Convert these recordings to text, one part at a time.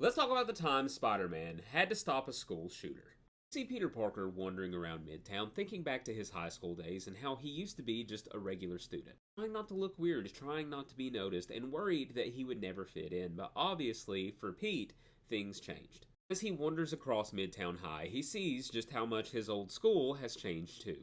Let's talk about the time Spider-Man had to stop a school shooter. See Peter Parker wandering around Midtown, thinking back to his high school days and how he used to be just a regular student. Trying not to look weird, trying not to be noticed, and worried that he would never fit in. But obviously, for Pete, things changed. As he wanders across Midtown High, he sees just how much his old school has changed too.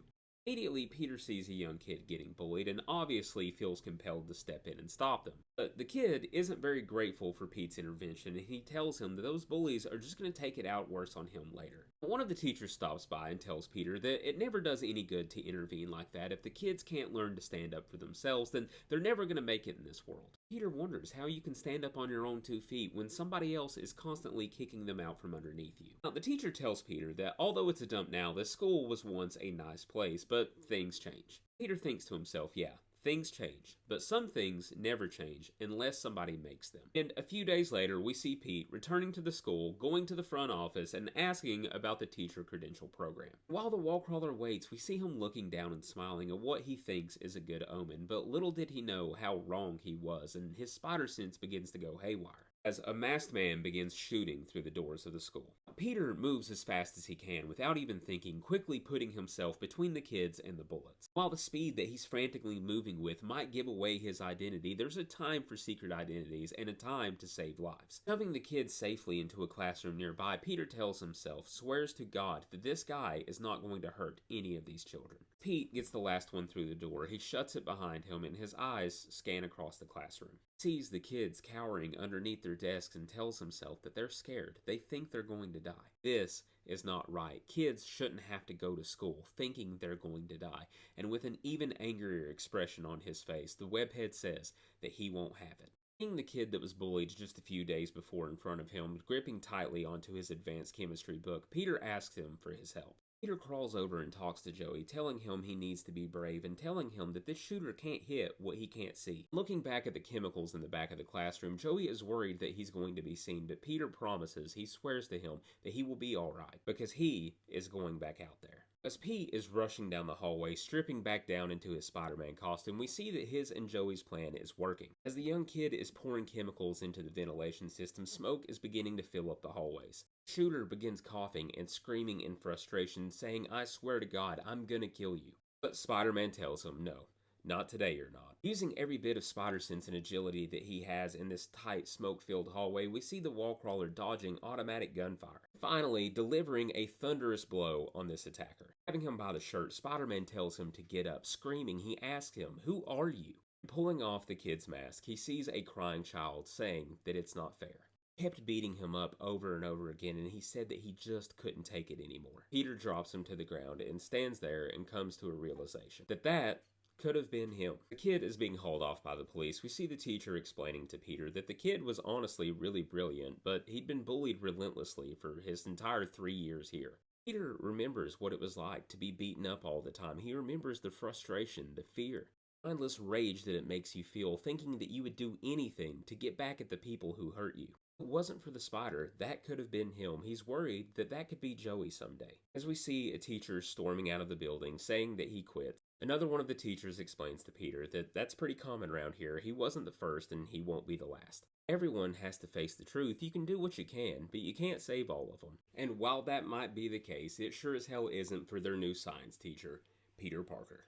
Immediately, Peter sees a young kid getting bullied and obviously feels compelled to step in and stop them. But the kid isn't very grateful for Pete's intervention, and he tells him that those bullies are just going to take it out worse on him later. One of the teachers stops by and tells Peter that it never does any good to intervene like that. If the kids can't learn to stand up for themselves, then they're never going to make it in this world. Peter wonders how you can stand up on your own 2 feet when somebody else is constantly kicking them out from underneath you. Now, the teacher tells Peter that although it's a dump now, this school was once a nice place, but things change. Peter thinks to himself, yeah, things change, but some things never change unless somebody makes them. And a few days later, we see Pete returning to the school, going to the front office, and asking about the teacher credential program. While the wallcrawler waits, we see him looking down and smiling at what he thinks is a good omen, but little did he know how wrong he was, and his spider sense begins to go haywire as a masked man begins shooting through the doors of the school. Peter moves as fast as he can without even thinking, quickly putting himself between the kids and the bullets. While the speed that he's frantically moving with might give away his identity, there's a time for secret identities and a time to save lives. Shoving the kids safely into a classroom nearby, Peter tells himself, swears to God, that this guy is not going to hurt any of these children. Pete gets the last one through the door. He shuts it behind him and his eyes scan across the classroom. He sees the kids cowering underneath their desks and tells himself that they're scared. They think they're going to die. This is not right. Kids shouldn't have to go to school thinking they're going to die. And with an even angrier expression on his face, the webhead says that he won't have it. Seeing the kid that was bullied just a few days before in front of him, gripping tightly onto his advanced chemistry book, Peter asks him for his help. Peter crawls over and talks to Joey, telling him he needs to be brave and telling him that this shooter can't hit what he can't see. Looking back at the chemicals in the back of the classroom, Joey is worried that he's going to be seen, but Peter promises, he swears to him, that he will be alright, because he is going back out there. As Pete is rushing down the hallway, stripping back down into his Spider-Man costume, we see that his and Joey's plan is working. As the young kid is pouring chemicals into the ventilation system, smoke is beginning to fill up the hallways. The shooter begins coughing and screaming in frustration, saying, I swear to God, I'm gonna kill you. But Spider-Man tells him, no, not today you're not. Using every bit of spider sense and agility that he has in this tight, smoke-filled hallway, we see the wallcrawler dodging automatic gunfire, finally delivering a thunderous blow on this attacker. Grabbing him by the shirt, Spider-Man tells him to get up. Screaming, he asks him, who are you? Pulling off the kid's mask, he sees a crying child, saying that it's not fair. Kept beating him up over and over again, and he said that he just couldn't take it anymore. Peter drops him to the ground and stands there and comes to a realization that could have been him. The kid is being hauled off by the police. We see the teacher explaining to Peter that the kid was honestly really brilliant, but he'd been bullied relentlessly for his entire 3 years here. Peter remembers what it was like to be beaten up all the time. He remembers the frustration, the fear, the mindless rage that it makes you feel, thinking that you would do anything to get back at the people who hurt you. If it wasn't for the spider, that could have been him. He's worried that that could be Joey someday. As we see a teacher storming out of the building, saying that he quit, another one of the teachers explains to Peter that that's pretty common around here. He wasn't the first and he won't be the last. Everyone has to face the truth. You can do what you can, but you can't save all of them. And while that might be the case, it sure as hell isn't for their new science teacher, Peter Parker.